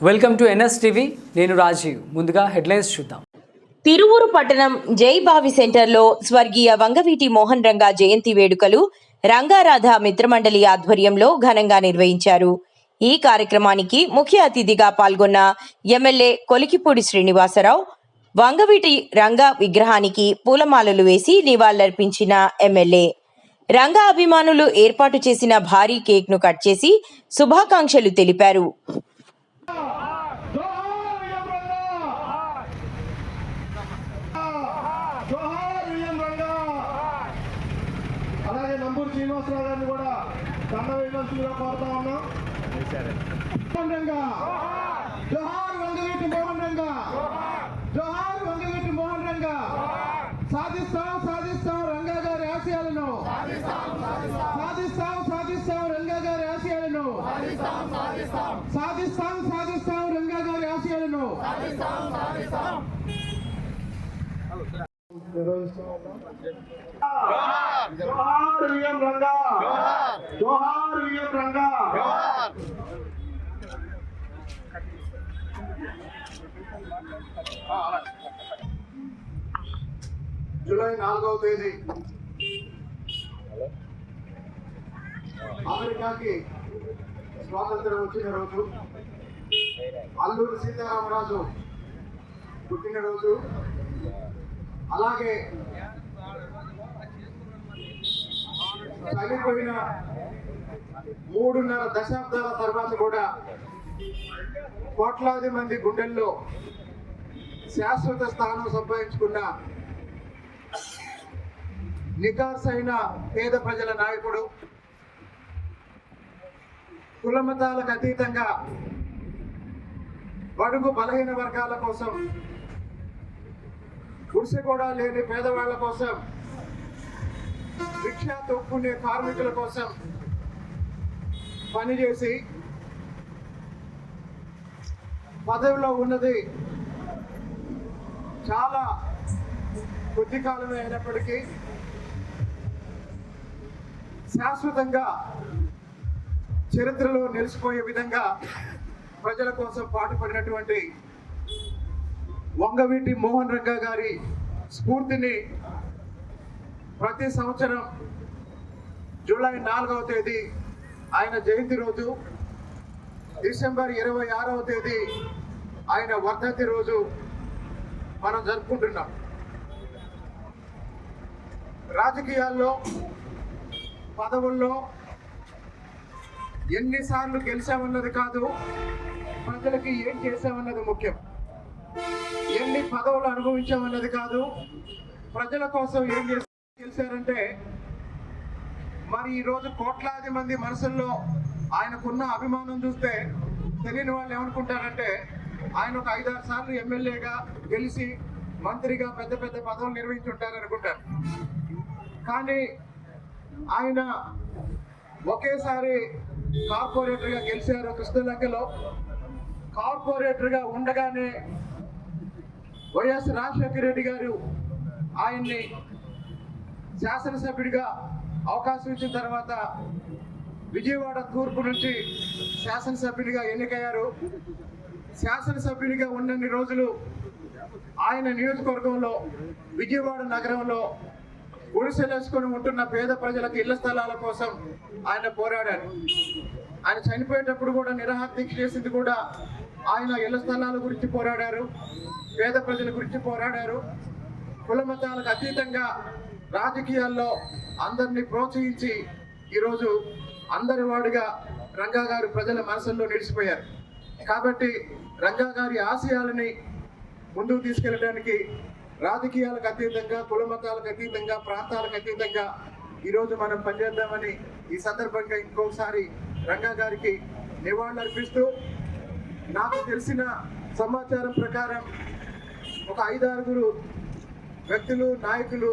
Welcome to NS TV. నేను రాజీవ్. ముందుగా headlines చూద్దాం. తిరువూరు పట్టణం జైబావి సెంటర్లో స్వర్గీయ వంగవీటి మోహన్ రంగా జయంతి వేడుకలు రంగారాధ మిత్రమండలి ఆధ్వర్యంలో ఘనంగా నిర్వహించారు. ఈ కార్యక్రమానికి ముఖ్య అతిథిగా పాల్గొన్న ఎమ్మెల్యే కొలికిపూడి శ్రీనివాసరావు వంగవీటి రంగా విగ్రహానికి పూలమాలలు వేసి నివాళులర్పించిన ఎమ్మెల్యే రంగా అభిమానులు ఏర్పాటు చేసిన భారీ కేక్ను కట్ చేసి శుభాకాంక్షలు తెలిపారు. నంబూరు శ్రీనివాసరావు గారిని కూడా దండ వేయవలసిందిగా కోరుతా ఉన్నాం. జోహార్ వంగవీటి మోహన్ రంగా, జోహార్ వంగవీటి మోహన్ రంగా. సాధిస్తాం రంగా గారి ఆశయాలను, సాధిస్తాం రంగా గారి ఆశయాలను, సాధిస్తాం రంగా గారి ఆశయాలను జోహార్ విఎం రంగా, జోహార్ విఎం రంగా. జూలై 4వ తేదీ అమెరికాకి స్వాతంత్రం వచ్చిన రోజు, అల్లూరి సీతారామరాజు పుట్టినరోజు. అలాగే చనిపోయిన 3.5 దశాబ్దాల తర్వాత కూడా కోట్లాది మంది గుండెల్లో శాశ్వత స్థానం సంపాదించుకున్న నికార్సైన పేద ప్రజల నాయకుడు, కులమతాలకు అతీతంగా బడుగు బలహీన వర్గాల కోసం, గుడిసె కూడా లేని పేదవాళ్ల కోసం, రిక్షా తొక్కునే కార్మికుల కోసం పనిచేసి పదవిలో ఉన్నది చాలా కొద్ది కాలమే అయినప్పటికీ శాశ్వతంగా చరిత్రలో నిలిచిపోయే విధంగా ప్రజల కోసం పాటుపడినటువంటి వంగవీటి మోహన్ రంగా గారి స్ఫూర్తిని ప్రతి సంవత్సరం జూలై 4వ తేదీ ఆయన జయంతి రోజు, డిసెంబర్ 26వ తేదీ ఆయన వర్ధంతి రోజు మనం జరుపుకుంటున్నాం. రాజకీయాల్లో, పదవుల్లో ఎన్నిసార్లు గెలిచామన్నది కాదు, ప్రజలకి ఏం చేశామన్నది ముఖ్యం. ఎన్ని పదవులు అనుభవించామన్నది కాదు, ప్రజల కోసం ఏం గెలిచారంటే. మరి ఈరోజు కోట్లాది మంది మనసుల్లో ఆయనకున్న అభిమానం చూస్తే తెలియని వాళ్ళు ఏమనుకుంటారంటే ఆయన ఒక 5-6 సార్లు ఎమ్మెల్యేగా గెలిచి మంత్రిగా పెద్ద పెద్ద పదవులు నిర్వహించుంటారు అనుకుంటారు. కానీ ఆయన ఒకేసారి కార్పొరేటర్గా గెలిచారు. కృష్ణలంకలో కార్పొరేటర్గా ఉండగానే వైఎస్ రాజశేఖర రెడ్డి గారు ఆయన్ని శాసనసభ్యుడిగా అవకాశం ఇచ్చిన తర్వాత విజయవాడ తూర్పు నుంచి శాసనసభ్యుడిగా ఎన్నికయ్యారు. శాసనసభ్యుడిగా ఉన్నన్ని రోజులు ఆయన నియోజకవర్గంలో, విజయవాడ నగరంలో గుడిసెలేసుకొని ఉంటున్న పేద ప్రజలకు ఇళ్ల స్థలాల కోసం ఆయన పోరాడారు. ఆయన చనిపోయేటప్పుడు కూడా నిరాహార దీక్ష చేసింది కూడా ఆయన ఇళ్ల స్థలాల గురించి పోరాడారు, పేద ప్రజల గురించి పోరాడారు. కుల మతాలకు అతీతంగా రాజకీయాల్లో అందరినీ ప్రోత్సహించి ఈరోజు అందరి వాడిగా రంగా గారు ప్రజల మనసుల్లో నిలిచిపోయారు. కాబట్టి రంగా గారి ఆశయాలని ముందుకు తీసుకెళ్ళడానికి రాజకీయాలకు అతీతంగా, కుల మతాలకు అతీతంగా, ప్రాంతాలకు అతీతంగా ఈరోజు మనం పనిచేద్దామని ఈ సందర్భంగా ఇంకొకసారి రంగా గారికి నివాళులర్పిస్తూ, నాకు తెలిసిన సమాచారం ప్రకారం ఒక 5-6 వ్యక్తులు, నాయకులు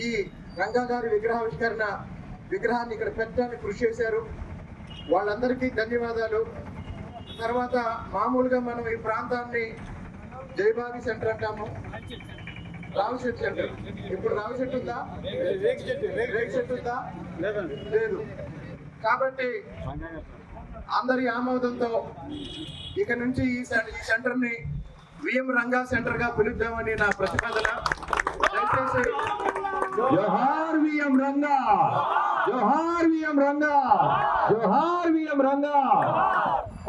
ఈ రంగా గారి విగ్రహాన్ని ఇక్కడ పెట్టడానికి కృషి చేశారు. వాళ్ళందరికీ ధన్యవాదాలు. తర్వాత మామూలుగా మనం ఈ ప్రాంతాన్ని జైబావి సెంటర్ అంటాము, రావి చెట్టు సెంటర్. ఇప్పుడు రావి చెట్టు ఉందా? రేగు చెట్టు ఉందా? లేదు. కాబట్టి అందరి ఆమోదంతో ఇక నుంచి ఈ సెంటర్ని విఎం రంగా సెంటర్గా పిలుద్దామని నా ప్రతిపాదన. దయచేసి జోహార్ విఎం రంగా, జోహార్ విఎం రంగా, జోహార్ విఎం రంగా.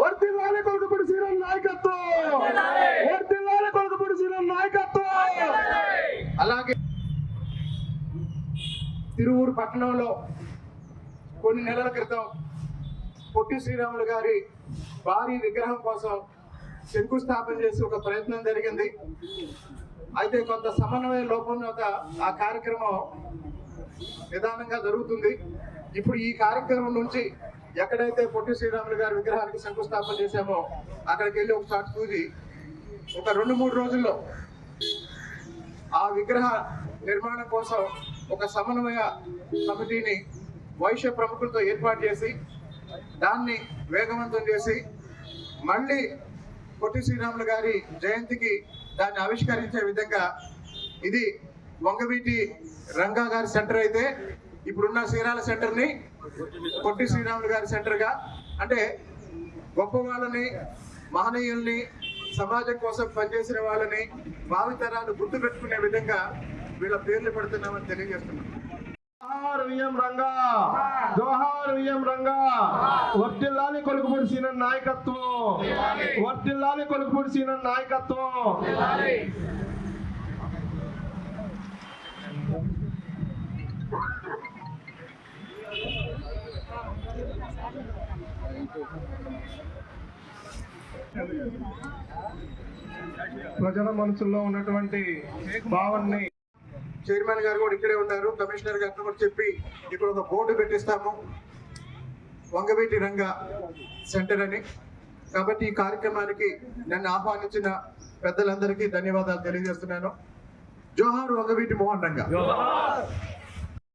వర్ధిల్లాలి కొలకపూడి శ్రీరామ్ నాయకత్వం, వర్ధిల్లాలి కొలకపూడి శ్రీరామ్ నాయకత్వం. అలాగే తిరువూరు పట్టణంలో కొన్ని నెలల క్రితం పొట్టి శ్రీరాములు గారి భారీ విగ్రహం కోసం శంకుస్థాపన చేసి ఒక ప్రయత్నం జరిగింది. అయితే కొంత సమన్వయ లోపం వల్ల ఆ కార్యక్రమం నిదానంగా జరుగుతుంది. ఇప్పుడు ఈ కార్యక్రమం నుంచి ఎక్కడైతే పొట్టి శ్రీరాములు గారి విగ్రహానికి శంకుస్థాపన చేశామో అక్కడికి వెళ్ళి ఒకసారి చూసి ఒక 2-3 రోజుల్లో ఆ విగ్రహ నిర్మాణం కోసం ఒక సమన్వయ కమిటీని వైశ్య ప్రముఖులతో ఏర్పాటు చేసి దాన్ని వేగవంతం చేసి మళ్ళీ పొట్టి శ్రీరాములు గారి జయంతికి దాన్ని ఆవిష్కరించే విధంగా ఇది వంగవీటి రంగా గారి సెంటర్ అయితే ఇప్పుడున్న శ్రీరాల సెంటర్ని పొట్టి శ్రీరాములు గారి సెంటర్గా, అంటే గొప్ప వాళ్ళని, మహనీయుల్ని, సమాజం కోసం పనిచేసిన వాళ్ళని భావితరాలు గుర్తు పెట్టుకునే విధంగా వీళ్ళ పేర్లు పెడుతున్నామని తెలియజేస్తున్నాం. జోహార్ విఎం రంగా, జోహార్ విఎం రంగా. వర్ధిల్లాలి కొలకపూడి శ్రీరామ్ నాయకత్వం, వర్ధిల్లాలి కొలకపూడి శ్రీరామ్ నాయకత్వం. ప్రజల మనసుల్లో ఉన్నటువంటి భావనని చైర్మన్ గారు కూడా ఇక్కడే ఉన్నారు, కమిషనర్ గారితో కూడా చెప్పి ఇక్కడ ఒక బోర్డు పెట్టిస్తాము వంగవీటి రంగా సెంటర్ అని. కాబట్టి ఈ కార్యక్రమానికి నన్ను ఆహ్వానించిన పెద్దలందరికీ ధన్యవాదాలు తెలియజేస్తున్నాను. జోహార్ వంగవీటి మోహన్ రంగా.